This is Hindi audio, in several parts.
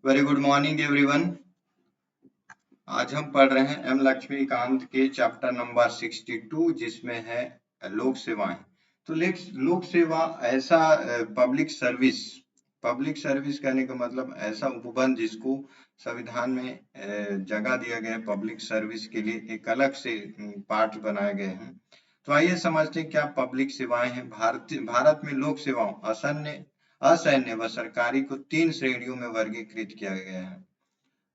Very good morning everyone. आज हम पढ़ रहे हैं एम लक्ष्मीकांत के चैप्टर नंबर 62 जिसमें है लोक सेवाएं। तो लोक सेवा ऐसा पब्लिक सर्विस कहने का मतलब ऐसा उपबंध जिसको संविधान में जगह दिया गया है पब्लिक सर्विस के लिए, एक अलग से पार्ट बनाए गए हैं। तो आइए समझते हैं क्या पब्लिक सेवाएं हैं। भारत में लोक सेवाओं असैन्य व सरकारी को 3 श्रेणियों में वर्गीकृत किया गया है।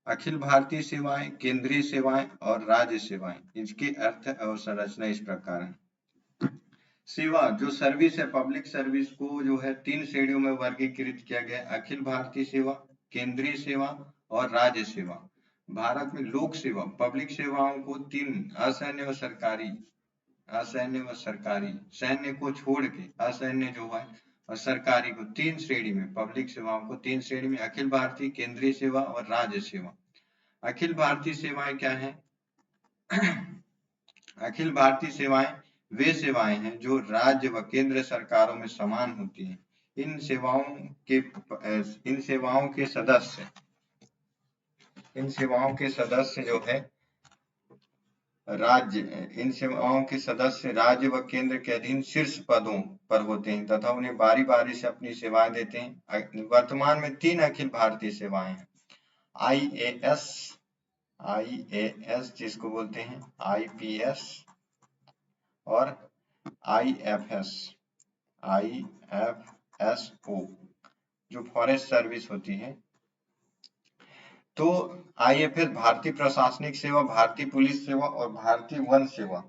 अखिल भारतीय सेवाएं, केंद्रीय सेवाएं और राज्य सेवाएं। इसके अर्थ और संरचना इस प्रकार है। सेवा जो सर्विस है, पब्लिक सर्विस को जो है 3 श्रेणियों में वर्गीकृत किया गया है। अखिल भारतीय सेवा, केंद्रीय सेवा और राज्य सेवा। भारत में लोक सेवा पब्लिक सेवाओं को 3 असैन्य व सरकारी, सैन्य को छोड़ के असैन्य जो है और सरकारी को 3 श्रेणी में, पब्लिक सेवाओं को 3 श्रेणी में, अखिल भारतीय, केंद्रीय सेवा और राज्य सेवा। अखिल भारतीय सेवाएं क्या है? अखिल भारतीय सेवाएं वे सेवाएं हैं जो राज्य व केंद्र सरकारों में समान होती हैं। इन सेवाओं के सदस्य जो है इन सेवाओं के सदस्य राज्य व केंद्र के अधीन शीर्ष पदों पर होते हैं तथा उन्हें बारी बारी से अपनी सेवाएं देते हैं। वर्तमान में 3 अखिल भारतीय सेवाएं हैं। आईएएस जिसको बोलते हैं, आईपीएस और आईएफएसओ जो फॉरेस्ट सर्विस होती है। तो आईएफएस भारतीय प्रशासनिक सेवा, भारतीय पुलिस सेवा और भारतीय वन सेवा,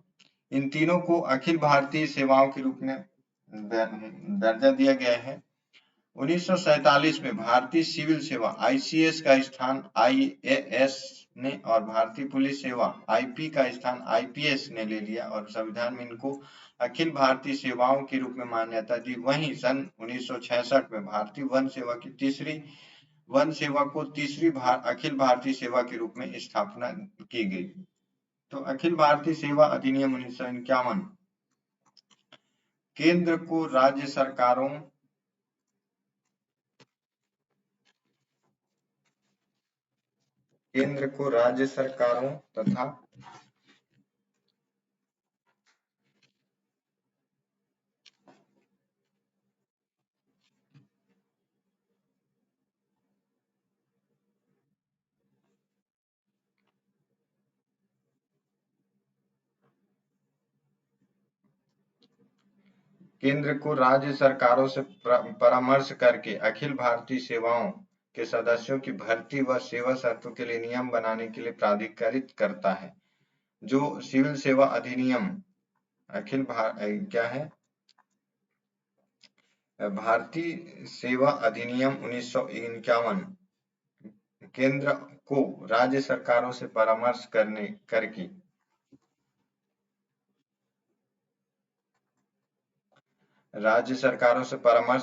इन तीनों को अखिल भारतीय सेवाओं के रूप में दर्जा दिया गया है। 1947 में भारतीय सिविल सेवा आईसीएस का स्थान आईएएस ने और भारतीय पुलिस सेवा आईपी का स्थान आईपीएस ने ले लिया और संविधान में इनको अखिल भारतीय सेवाओं के रूप में मान्यता दी। वहीं सन 1966 में भारतीय वन सेवा को तीसरी अखिल भारतीय सेवा के रूप में स्थापना की गई। तो अखिल भारतीय सेवा अधिनियम 1951 केंद्र को राज्य सरकारों तथा केंद्र को राज्य सरकारों से परामर्श करके अखिल भारतीय सेवाओं के सदस्यों की भर्ती व सेवा शर्तों के लिए नियम बनाने के लिए प्राधिकृत करता है। जो सिविल सेवा अधिनियम क्या है? भारतीय सेवा अधिनियम 1951 केंद्र को राज्य सरकारों से परामर्श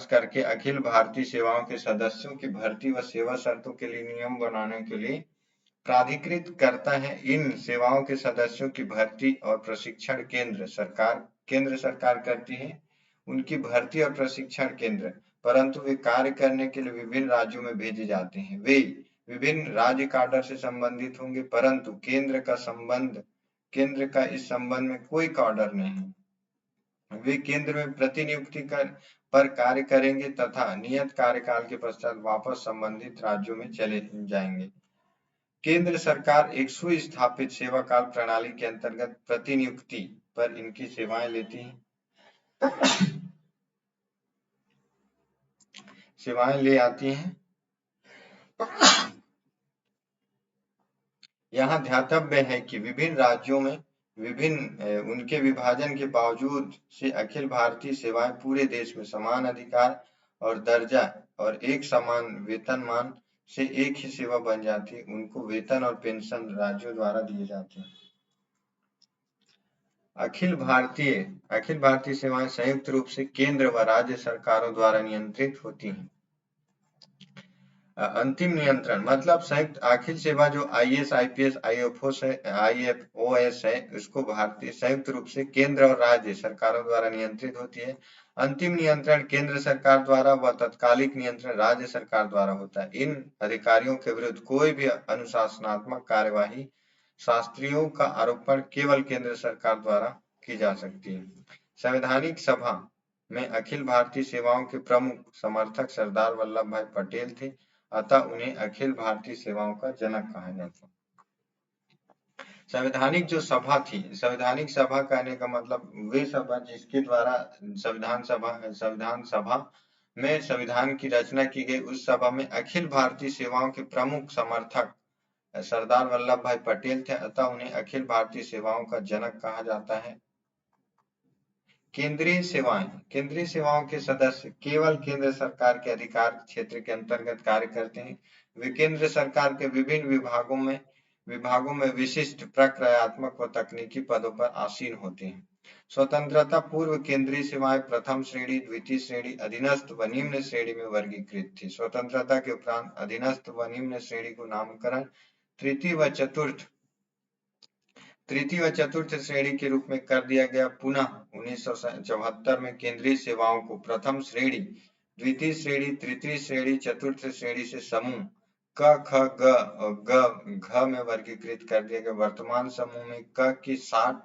करके अखिल भारतीय सेवाओं के सदस्यों की भर्ती व सेवा शर्तों के लिए नियम बनाने के लिए प्राधिकृत करता है। इन सेवाओं के सदस्यों की भर्ती और प्रशिक्षण केंद्र सरकार करती है। उनकी भर्ती और प्रशिक्षण केंद्र, परंतु वे कार्य करने के लिए विभिन्न राज्यों में भेजे जाते हैं। वे विभिन्न राज्य काडर से संबंधित होंगे, परंतु केंद्र का इस संबंध में कोई काडर नहीं। वे केंद्र में प्रतिनियुक्ति पर कार्य करेंगे तथा नियत कार्यकाल के पश्चात वापस संबंधित राज्यों में चले जाएंगे। केंद्र सरकार एक सुस्थापित सेवाकाल प्रणाली के अंतर्गत प्रतिनियुक्ति पर इनकी सेवाएं लेती है, सेवाएं ले आती हैं। यहाँ ध्यातव्य है कि विभिन्न राज्यों में उनके विभाजन के बावजूद से अखिल भारतीय सेवाएं पूरे देश में समान अधिकार और दर्जा और एक समान वेतनमान से एक ही सेवा बन जाती है। उनको वेतन और पेंशन राज्यों द्वारा दिए जाते हैं। अखिल भारतीय सेवाएं संयुक्त रूप से केंद्र व राज्य सरकारों द्वारा नियंत्रित होती हैं। अंतिम नियंत्रण मतलब संयुक्त अखिल सेवा जो आईएएस, आईपीएस, आईएफओएस है, उसको भारतीय संयुक्त रूप से केंद्र और राज्य सरकारों द्वारा नियंत्रित होती है। अंतिम नियंत्रण केंद्र सरकार द्वारा व तत्कालिक नियंत्रण राज्य सरकार द्वारा होता है। इन अधिकारियों के विरुद्ध कोई भी अनुशासनात्मक कार्यवाही शास्त्रियों का आरोपण केवल केंद्र सरकार द्वारा की जा सकती है। संवैधानिक सभा में अखिल भारतीय सेवाओं के प्रमुख समर्थक सरदार वल्लभ भाई पटेल थे, अतः उन्हें अखिल भारतीय सेवाओं का जनक कहा जाता है। संवैधानिक जो सभा थी, संवैधानिक सभा कहने का मतलब वे सभा जिसके द्वारा संविधान सभा में संविधान की रचना की गई, उस सभा में अखिल भारतीय सेवाओं के प्रमुख समर्थक सरदार वल्लभ भाई पटेल थे, अतः उन्हें अखिल भारतीय सेवाओं का जनक कहा जाता है। केंद्रीय सेवाएं, केंद्रीय सेवाओं के सदस्य केवल केंद्र सरकार के अधिकार क्षेत्र के अंतर्गत कार्य करते हैं। वे केंद्र सरकार के विभिन्न विभागों में विशिष्ट प्रक्रियात्मक व तकनीकी पदों पर आसीन होते हैं। स्वतंत्रता पूर्व केंद्रीय सेवाएं प्रथम श्रेणी, द्वितीय श्रेणी, अधीनस्थ व निम्न श्रेणी में वर्गीकृत थी। स्वतंत्रता के उपरांत अधीनस्थ व निम्न श्रेणी को नामकरण तृतीय व चतुर्थ श्रेणी के रूप में कर दिया गया। पुनः 1974 में केंद्रीय सेवाओं को प्रथम श्रेणी, द्वितीय श्रेणी, तृतीय श्रेणी, चतुर्थ श्रेणी से समूह क, ख, ग और घ में वर्गीकृत कर दिया गया। वर्तमान समूह में क की 60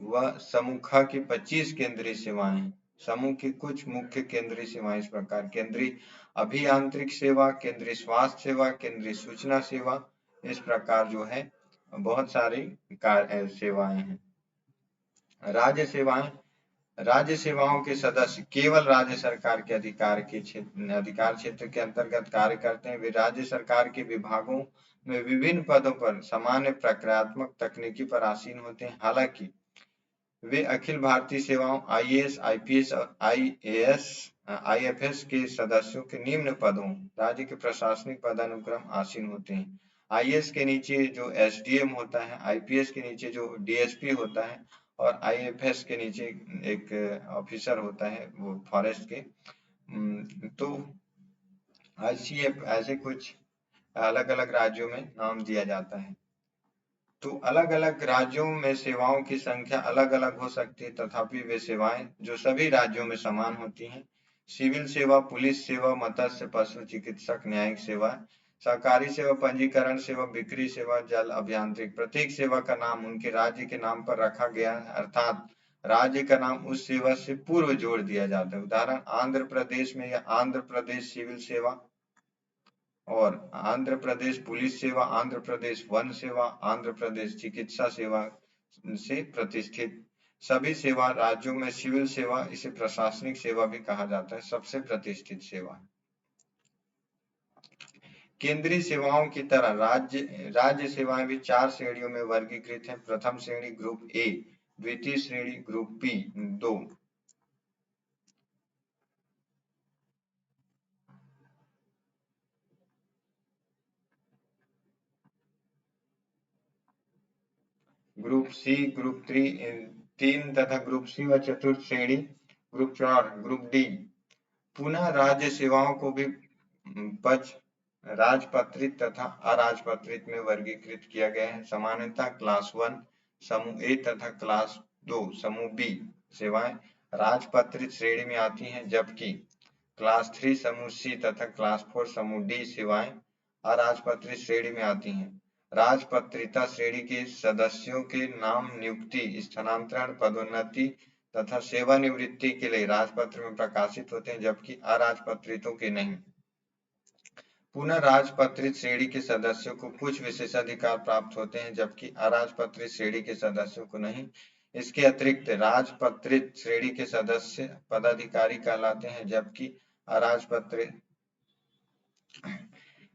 व समूह ख की 25 केंद्रीय सेवाएं हैं। समूह की कुछ मुख्य केंद्रीय सेवाएं इस प्रकार: केंद्रीय अभियांत्रिक सेवा, केंद्रीय स्वास्थ्य सेवा, केंद्रीय सूचना सेवा, इस प्रकार जो है बहुत सारी सेवाएं हैं। राज्य सेवाएं, राज्य सेवाओं के सदस्य केवल राज्य सरकार के अधिकार क्षेत्र के अंतर्गत कार्य करते हैं। वे राज्य सरकार के विभागों में विभिन्न पदों पर सामान्य प्रक्रियात्मक तकनीकी पर आसीन होते हैं। हालांकि वे अखिल भारतीय सेवाओं आईएएस, आईपीएस और आईएफएस के सदस्यों के निम्न पदों राज्य के प्रशासनिक पदानुक्रम आसीन होते हैं। आईएएस के नीचे जो एसडीएम होता है, आईपीएस के नीचे जो डीएसपी होता है और आईएफएस के नीचे एक ऑफिसर होता है वो फॉरेस्ट के। तो आईसीएफ ऐसे कुछ अलग अलग राज्यों में नाम दिया जाता है। तो अलग अलग राज्यों में सेवाओं की संख्या अलग अलग हो सकती है, तथापि वे सेवाएं जो सभी राज्यों में समान होती हैं। सिविल सेवा, पुलिस सेवा, मत्स्य पशु चिकित्सक न्यायिक सेवा, सहकारी सेवा, पंजीकरण सेवा, बिक्री सेवा, जल अभियांत्रिक, प्रत्येक सेवा का नाम उनके राज्य के नाम पर रखा गया है, अर्थात राज्य का नाम उस सेवा से पूर्व जोड़ दिया जाता है। उदाहरण आंध्र प्रदेश में या आंध्र प्रदेश सिविल सेवा और आंध्र प्रदेश पुलिस सेवा, आंध्र प्रदेश वन सेवा, आंध्र प्रदेश चिकित्सा सेवा से प्रतिष्ठित सभी सेवा राज्यों में सिविल सेवा, इसे प्रशासनिक सेवा भी कहा जाता है, सबसे प्रतिष्ठित सेवा। केंद्रीय सेवाओं की तरह राज्य सेवाएं भी 4 श्रेणियों में वर्गीकृत हैं। प्रथम श्रेणी ग्रुप ए, द्वितीय श्रेणी group B 2, group C, group 3 तथा ग्रुप सी व चतुर्थ श्रेणी ग्रुप 4, ग्रुप डी। पुनः राज्य सेवाओं को भी राजपत्रित तथा अराजपत्रित में वर्गीकृत किया गया है। सामान्यतः क्लास 1 समूह ए तथा क्लास 2 समूह बी सेवाएं राजपत्रित श्रेणी में आती हैं, जबकि क्लास 3 समूह सी तथा क्लास 4 समूह डी सेवाएं अराजपत्रित श्रेणी में आती हैं। राजपत्रिता श्रेणी के सदस्यों के नाम नियुक्ति, स्थानांतरण, पदोन्नति तथा सेवानिवृत्ति के लिए राजपत्र में प्रकाशित होते हैं, जबकि अराजपत्रितों के नहीं। पुनः राजपत्रित श्रेणी के सदस्यों को कुछ विशेषाधिकार प्राप्त होते हैं, जबकि अराजपत्रित श्रेणी के सदस्यों को नहीं। इसके अतिरिक्त राजपत्रित श्रेणी के सदस्य पदाधिकारी कहलाते हैं, जबकि अराजपत्रित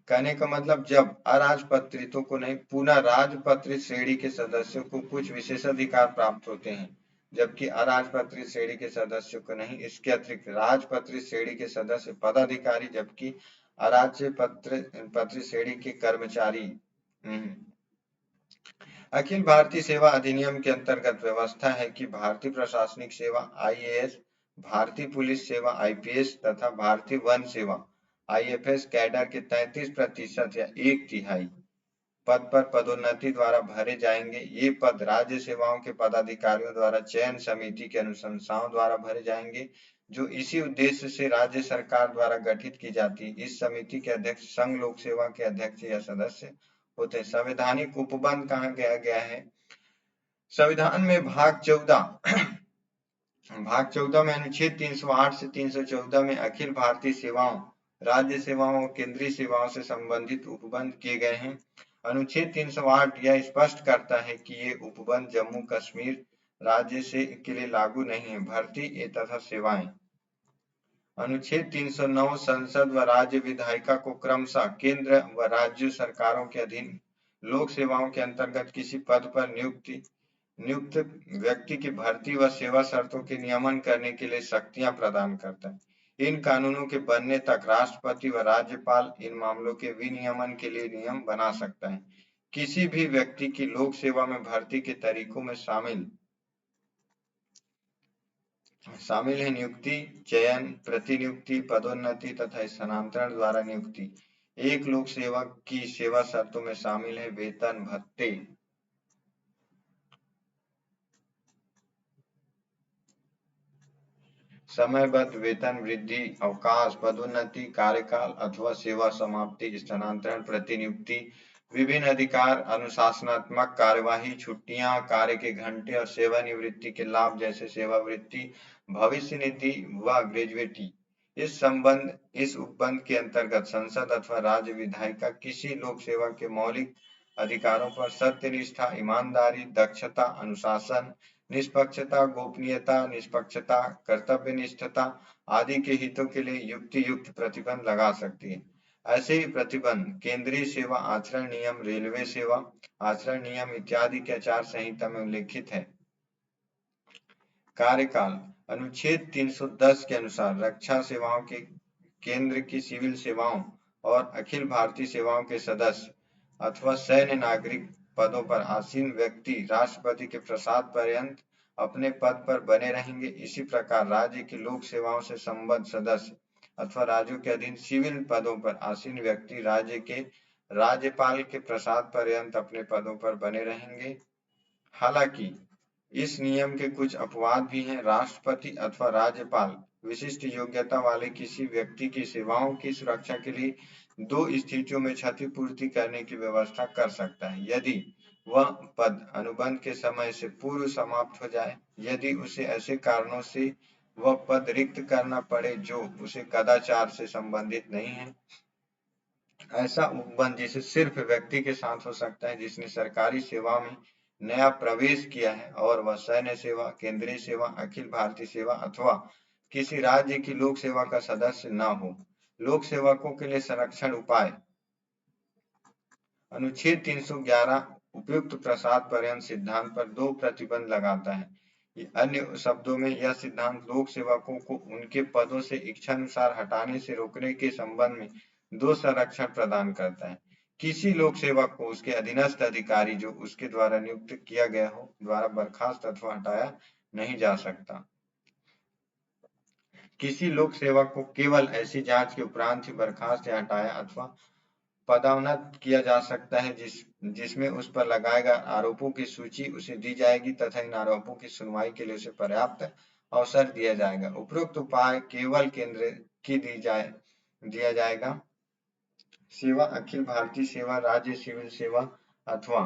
कहने का मतलब जब अराजपत्रितों को नहीं, पुनः राजपत्रित श्रेणी के सदस्यों को कुछ विशेषाधिकार प्राप्त होते हैं, जबकि अराजपत्रित श्रेणी के सदस्यों को नहीं। इसके अतिरिक्त राजपत्रित श्रेणी के सदस्य पदाधिकारी, जबकि अराजपत्रित श्रेणी के कर्मचारी। अखिल भारतीय सेवा अधिनियम के अंतर्गत व्यवस्था है कि भारतीय प्रशासनिक सेवा आईएएस, भारतीय पुलिस सेवा आईपीएस तथा भारतीय वन सेवा आईएफएस कैडर के 33% या 1/3 पद पर पदोन्नति द्वारा भरे जाएंगे। ये पद राज्य सेवाओं के पदाधिकारियों द्वारा चयन समिति के अनुशंसाओं द्वारा भरे जाएंगे, जो इसी उद्देश्य से राज्य सरकार द्वारा गठित की जाती है। इस समिति के अध्यक्ष संघ लोक सेवा के अध्यक्ष या सदस्य होते हैं। संवैधानिक उपबंध कहाँ गया है? संविधान में भाग 14 में अनुच्छेद 308 से 314 में अखिल भारतीय सेवाओं, राज्य सेवाओं और केंद्रीय सेवाओं से संबंधित उपबंध किए गए हैं। अनुच्छेद 308 यह स्पष्ट करता है कि ये उपबंध जम्मू कश्मीर राज्य से के लिए लागू नहीं है। भर्ती तथा सेवाएं। अनुच्छेद 309 संसद व राज्य विधायिका को क्रमशः केंद्र व राज्य सरकारों के अधीन लोक सेवाओं के अंतर्गत किसी पद पर नियुक्त व्यक्ति की भर्ती व सेवा शर्तों के नियमन करने के लिए शक्तियां प्रदान करता है। इन कानूनों के बनने तक राष्ट्रपति व राज्यपाल इन मामलों के विनियमन के लिए नियम बना सकता है। किसी भी व्यक्ति की लोक सेवा में भर्ती के तरीकों में शामिल है नियुक्ति, चयन, प्रतिनियुक्ति, पदोन्नति तथा स्थानांतरण द्वारा नियुक्ति। एक लोक सेवक की सेवा शर्तों में शामिल है वेतन, भत्ते, समयबद्ध वेतन वृद्धि, अवकाश, पदोन्नति, कार्यकाल अथवा सेवा समाप्ति, स्थानांतरण, प्रतिनियुक्ति, विभिन्न अधिकार, अनुशासनात्मक कार्यवाही, छुट्टियां, कार्य के घंटे और सेवानिवृत्ति के लाभ जैसे सेवावृत्ति, भविष्य निधि व ग्रेजुएटी। इस उपबंध के अंतर्गत संसद अथवा राज्य विधायिका किसी लोक सेवा के मौलिक अधिकारों पर सत्यनिष्ठा, ईमानदारी, दक्षता, अनुशासन, निष्पक्षता, गोपनीयता, निष्पक्षता, कर्तव्यनिष्ठता आदि के हितों के लिए युक्त प्रतिबंध लगा सकती है। ऐसे ही प्रतिबंध केंद्रीय सेवा आचरण नियम, रेलवे सेवा आचरण नियम इत्यादि के आचार संहिता में उल्लेखित है। कार्यकाल अनुच्छेद 310 के अनुसार रक्षा सेवाओं के केंद्र की सिविल सेवाओं और अखिल भारतीय सेवाओं के सदस्य अथवा सैन्य नागरिक पदों पर आसीन व्यक्ति राष्ट्रपति के प्रसाद पर्यंत अपने पद पर बने रहेंगे। इसी प्रकार राज्य की लोक सेवाओं से संबद्ध सदस्य अथवा राज्यों के अधीन सिविल पदों पर आसीन व्यक्ति राज्य के राज्यपाल के प्रसाद पर्यंत अपने पदों पर बने रहेंगे। हालांकि इस नियम के कुछ अपवाद भी हैं। राष्ट्रपति अथवा राज्यपाल विशिष्ट योग्यता वाले किसी व्यक्ति की सेवाओं की सुरक्षा के लिए 2 स्थितियों में क्षतिपूर्ति करने की व्यवस्था कर सकता है। यदि वह पद अनुबंध के समय से पूर्व समाप्त हो जाए, यदि उसे ऐसे कारणों से वह पद रिक्त करना पड़े जो उसे कदाचार से संबंधित नहीं है। ऐसा उपबंध जिसे सिर्फ व्यक्ति के साथ हो सकता है जिसने सरकारी सेवा में नया प्रवेश किया है और वह सैन्य सेवा, केंद्रीय सेवा, अखिल भारतीय सेवा अथवा किसी राज्य की लोक सेवा का सदस्य न हो। लोक सेवकों के लिए संरक्षण उपाय अनुच्छेद 311 उपयुक्त प्रसाद पर्यंत सिद्धांत पर 2 प्रतिबंध लगाता है। अन्य शब्दों में यह सिद्धांत लोक सेवकों को उनके पदों से इच्छानुसार हटाने से रोकने के संबंध में 2 संरक्षण प्रदान करता है। किसी लोक सेवक को उसके अधीनस्थ अधिकारी जो उसके द्वारा नियुक्त किया गया हो द्वारा बर्खास्त अथवा हटाया नहीं जा सकता। किसी लोक सेवक को केवल ऐसी जांच के उपरांत ही बर्खास्त या हटाया अथवा पदोन्नत किया जा सकता है जिसमें उस पर लगाए गए आरोपों की सूची उसे दी जाएगी तथा इन आरोपों की सुनवाई के लिए उसे पर्याप्त अवसर दिया जाएगा। उपरोक्त उपाय केवल केंद्र की दिया जाएगा। सेवा अखिल भारतीय सेवा, राज्य सिविल सेवा अथवा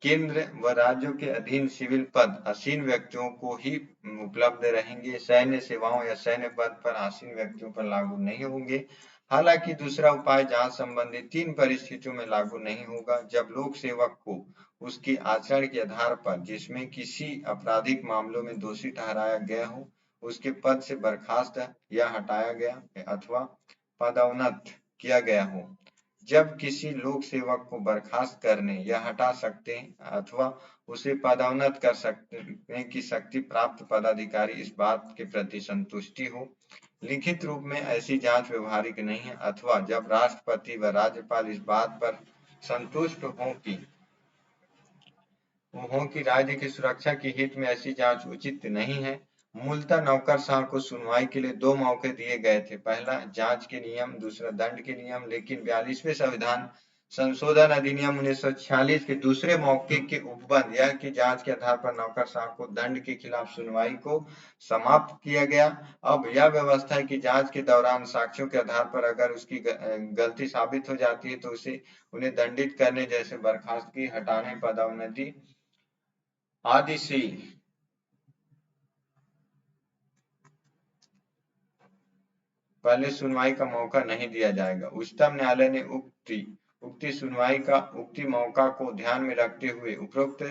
केंद्र व राज्यों के अधीन सिविल पद आसीन व्यक्तियों को ही उपलब्ध रहेंगे। सैन्य सेवाओं या सैन्य पद पर आसीन व्यक्तियों पर लागू नहीं होंगे। हालांकि दूसरा उपाय जांच संबंधी 3 परिस्थितियों में लागू नहीं होगा। जब लोक सेवक को उसके आचरण के आधार पर जिसमें किसी आपराधिक मामलों में दोषी ठहराया गया हो उसके पद से बर्खास्त या हटाया गया अथवा पदोन्नत किया गया हो। जब किसी लोक सेवक को बर्खास्त करने या हटा सकते अथवा उसे पदोन्नत कर सकने की शक्ति प्राप्त पदाधिकारी इस बात के प्रति संतुष्टि हो। लिखित रूप में ऐसी जांच व्यवहारिक नहीं है अथवा जब राष्ट्रपति व राज्यपाल इस बात पर संतुष्ट हों कि राज्य की सुरक्षा के हित में ऐसी जांच उचित नहीं है। मूलतः नौकरशाह को सुनवाई के लिए 2 मौके दिए गए थे। पहला जांच के नियम, दूसरा दंड के नियम। लेकिन 42वें संविधान संशोधन अधिनियम 1946 के दूसरे मौके के उपबंध यह की जांच के आधार पर नौकरशाह को दंड के खिलाफ सुनवाई को समाप्त किया गया। अब यह व्यवस्था है कि जांच के दौरान साक्ष्यों के आधार पर अगर उसकी गलती साबित हो जाती है तो उसे उन्हें दंडित करने जैसे बर्खास्तगी, हटाने, पदोन्नति आदि से पहले सुनवाई का मौका नहीं दिया जाएगा। उच्चतम न्यायालय ने उक्ति सुनवाई का उक्ति मौका को ध्यान में रखते हुए उपरोक्त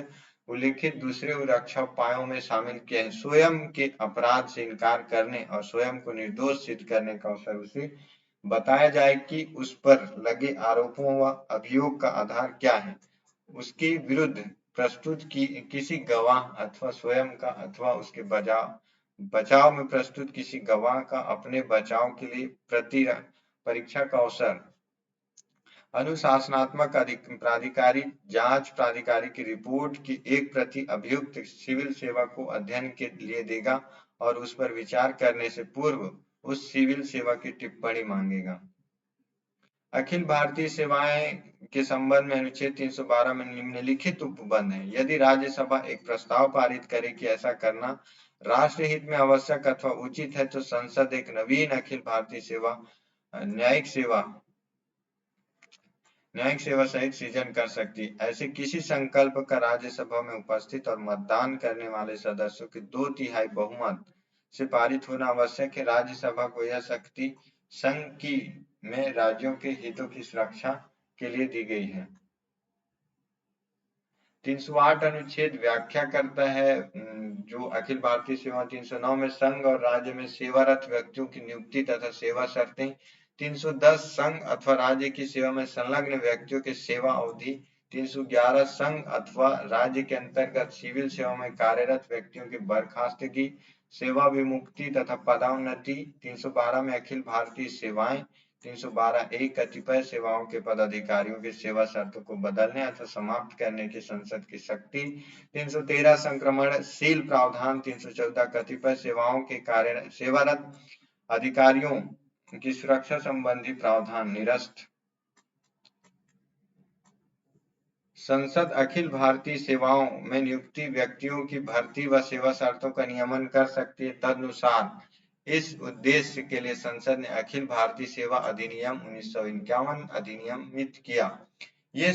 उल्लिखित दूसरे रक्षा उपायों में शामिल किए हैं। स्वयं के अपराध से इनकार करने और स्वयं को निर्दोष सिद्ध करने का अवसर उसे बताया जाए कि उस पर लगे आरोपों व अभियोग का आधार क्या है, उसके विरुद्ध प्रस्तुत की किसी गवाह अथवा स्वयं का अथवा उसके बचाव में प्रस्तुत किसी गवाह का अपने बचाव के लिए परीक्षा का अवसर, अनुशासनात्मक प्राधिकारी जांच प्राधिकारी की रिपोर्ट की एक प्रति अभियुक्त सिविल सेवा को अध्ययन के लिए देगा और उस पर विचार करने से पूर्व उस सिविल सेवा की टिप्पणी मांगेगा। अखिल भारतीय सेवाएं के संबंध में अनुच्छेद 312 में निम्नलिखित उपबंध है। यदि राज्यसभा एक प्रस्ताव पारित करे कि ऐसा करना राष्ट्र हित में आवश्यक अथवा उचित है तो संसद एक नवीन अखिल भारतीय सेवा न्यायिक सेवा सहित सृजन कर सकती है। ऐसे किसी संकल्प का राज्यसभा में उपस्थित और मतदान करने वाले सदस्यों के 2/3 बहुमत से पारित होना आवश्यक है। राज्यसभा को यह शक्ति संघ की में राज्यों के हितों की सुरक्षा के लिए दी गई है। 308 अनुच्छेद व्याख्या करता है जो अखिल भारतीय सेवा 309 में संघ और राज्य में सेवारत व्यक्तियों की नियुक्ति तथा सेवा शर्तें, 310 संघ अथवा राज्य की सेवा में संलग्न व्यक्तियों की सेवा अवधि, 311 संघ अथवा राज्य के अंतर्गत सिविल सेवा में कार्यरत व्यक्तियों की बर्खास्तगी, सेवा विमुक्ति तथा पदोन्नति, 312 में अखिल भारतीय सेवाएं, 312 कतिपय सेवाओं के पदाधिकारियों की सेवा शर्तों को बदलने अथवा समाप्त करने की संसद की शक्ति, 313 संक्रमणशील प्रावधान, 314 कतिपय सेवाओं के कार्य सेवारत अधिकारियों की सुरक्षा संबंधी प्रावधान निरस्त। संसद अखिल भारतीय सेवाओं में नियुक्ति व्यक्तियों की भर्ती व सेवा शर्तों का नियमन कर सकती है। तदनुसार इस उद्देश्य के लिए संसद ने अखिल भारतीय सेवा अधिनियम 1951 अधिनियमित किया। ये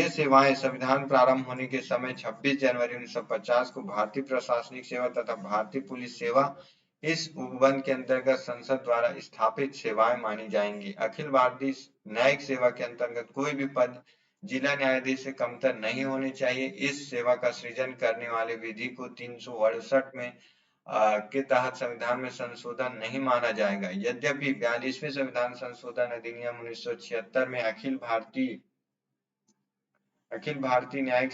सेवाएं संविधान प्रारंभ होने के समय 26 जनवरी 1950 को भारतीय प्रशासनिक सेवा तथा भारतीय पुलिस सेवा इस उपबंध के अंतर्गत संसद द्वारा स्थापित सेवाएं मानी जाएंगी। अखिल भारतीय न्यायिक सेवा के अंतर्गत कोई भी पद जिला न्यायाधीश से कमतर नहीं होने चाहिए। इस सेवा का सृजन करने वाले विधि को 368 में के तहत संविधान में संशोधन नहीं माना जाएगा। यद्यपि 42वें संविधान संशोधन अधिनियम 1976 में अखिल भारतीय न्यायिक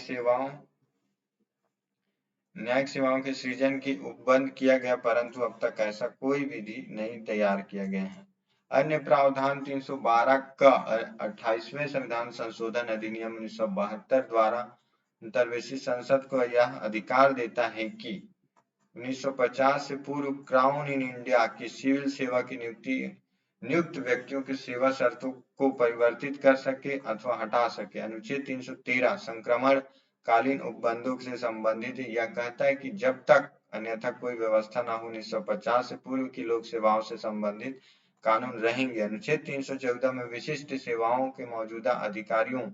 सेवाओं के सृजन की उपबंध किया गया, परंतु अब तक ऐसा कोई विधि नहीं तैयार किया गया है। अन्य प्रावधान 312 का 28वें संविधान संशोधन अधिनियम 1972 द्वारा अंतर्वेशी संसद को यह अधिकार देता है कि 1950 से पूर्व क्राउन इन इंडिया की सिविल सेवा की नियुक्त व्यक्तियों की सेवा शर्तों को परिवर्तित कर सके अथवा हटा सके। अनुच्छेद 313 संक्रमण कालीन उपबंधों से संबंधित यह कहता है कि जब तक अन्यथा कोई व्यवस्था न हो 1950 से पूर्व की लोक सेवाओं से संबंधित कानून रहेंगे। अनुच्छेद 314 में विशिष्ट सेवाओं के मौजूदा अधिकारियों